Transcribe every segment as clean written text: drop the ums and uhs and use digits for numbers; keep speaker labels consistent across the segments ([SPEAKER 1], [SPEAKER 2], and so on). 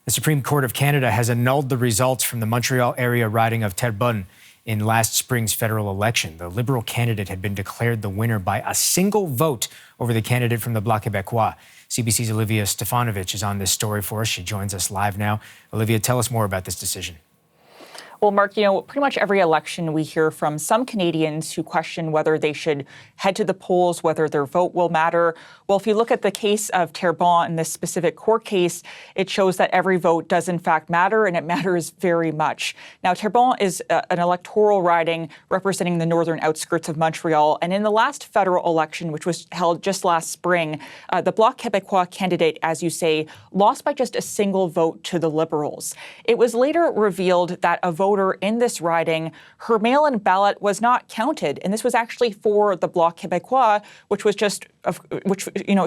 [SPEAKER 1] The Supreme Court of Canada has annulled the results from the Montreal-area riding of Terrebonne in last spring's federal election. The Liberal candidate had been declared the winner by a single vote over the candidate from the Bloc Québécois. CBC's Olivia Stefanovich is on this story for us. She joins us live now. Olivia, tell us more about this decision.
[SPEAKER 2] Well, Mark, pretty much every election we hear from some Canadians who question whether they should head to the polls, whether their vote will matter. Well, if you look at the case of Terrebonne in this specific court case, it shows that every vote does in fact matter, and it matters very much. Now, Terrebonne is an electoral riding representing the northern outskirts of Montreal. And in the last federal election, which was held just last spring, the Bloc Québécois candidate, as you say, lost by just a single vote to the Liberals. It was later revealed that a voter in this riding, her mail-in ballot was not counted, and this was actually for the Bloc Québécois, which was just,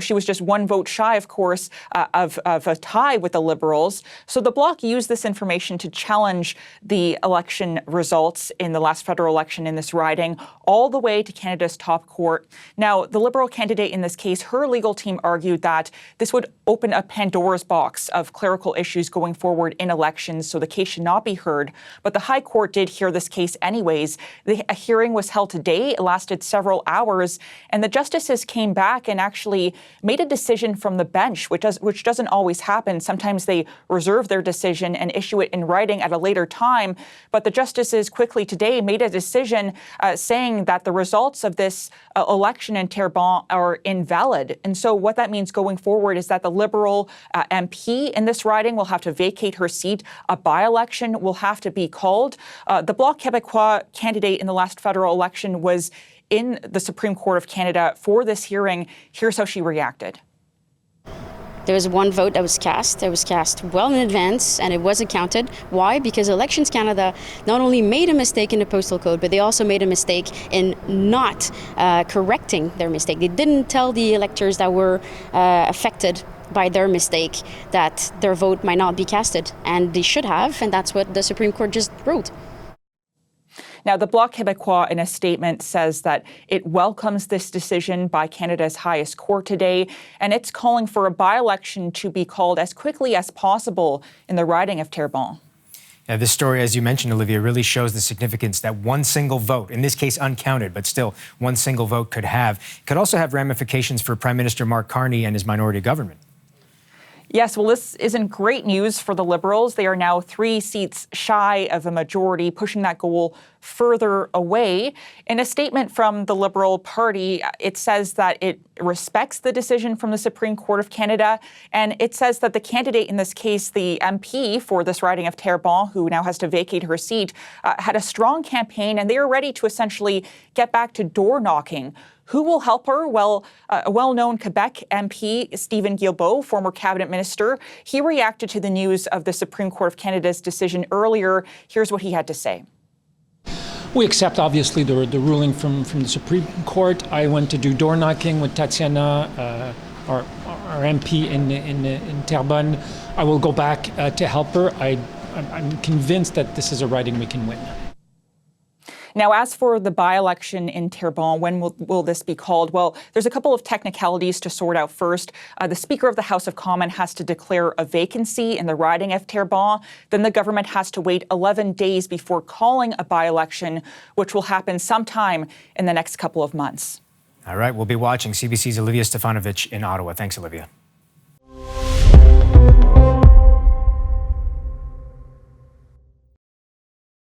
[SPEAKER 2] she was just one vote shy, of course, of a tie with the Liberals. So the Bloc used this information to challenge the election results in the last federal election in this riding, all the way to Canada's top court. Now, the Liberal candidate in this case, her legal team argued that this would open a Pandora's box of clerical issues going forward in elections, so the case should not be heard. But the High Court did hear this case anyways. A hearing was held today. It lasted several hours, and the justices came back and actually made a decision from the bench, which doesn't always happen. Sometimes they reserve their decision and issue it in writing at a later time. But the justices quickly today made a decision saying that the results of this election in Terrebonne are invalid. And so what that means going forward is that the Liberal MP in this riding will have to vacate her seat. A by-election will have to be called. The Bloc Québécois candidate in the last federal election was in the Supreme Court of Canada for this hearing. Here's how she reacted.
[SPEAKER 3] There was one vote that was cast. It was cast well in advance, and it wasn't counted. Why? Because Elections Canada not only made a mistake in the postal code, but they also made a mistake in not correcting their mistake. They didn't tell the electors that were affected by their mistake that their vote might not be casted, and they should have, and that's what the Supreme Court just ruled.
[SPEAKER 2] Now, the Bloc Québécois in a statement says that it welcomes this decision by Canada's highest court today, and it's calling for a by-election to be called as quickly as possible in the riding of Terrebonne.
[SPEAKER 1] Yeah, this story, as you mentioned, Olivia, really shows the significance that one single vote, in this case uncounted, but still one single vote could have. It could also have ramifications for Prime Minister Mark Carney and his minority government.
[SPEAKER 2] Yes, well, this isn't great news for the Liberals. They are now 3 seats shy of a majority, pushing that goal further away. In a statement from the Liberal Party, it says that it respects the decision from the Supreme Court of Canada, and it says that the candidate in this case, the MP for this riding of Terrebonne, who now has to vacate her seat, had a strong campaign, and they are ready to essentially get back to door knocking. Who will help her? Well, a well-known Quebec MP, Stephen Guilbeault, former cabinet minister, he reacted to the news of the Supreme Court of Canada's decision earlier. Here's what he had to say.
[SPEAKER 4] We accept, obviously, the ruling from the Supreme Court. I went to do door knocking with Tatiana, our MP in Terrebonne. I will go back to help her. I'm convinced that this is a riding we can win.
[SPEAKER 2] Now, as for the by-election in Terrebonne, when will this be called? Well, there's a couple of technicalities to sort out first. The Speaker of the House of Commons has to declare a vacancy in the riding of Terrebonne. Then the government has to wait 11 days before calling a by-election, which will happen sometime in the next couple of months.
[SPEAKER 1] All right, we'll be watching. CBC's Olivia Stefanovich in Ottawa. Thanks, Olivia.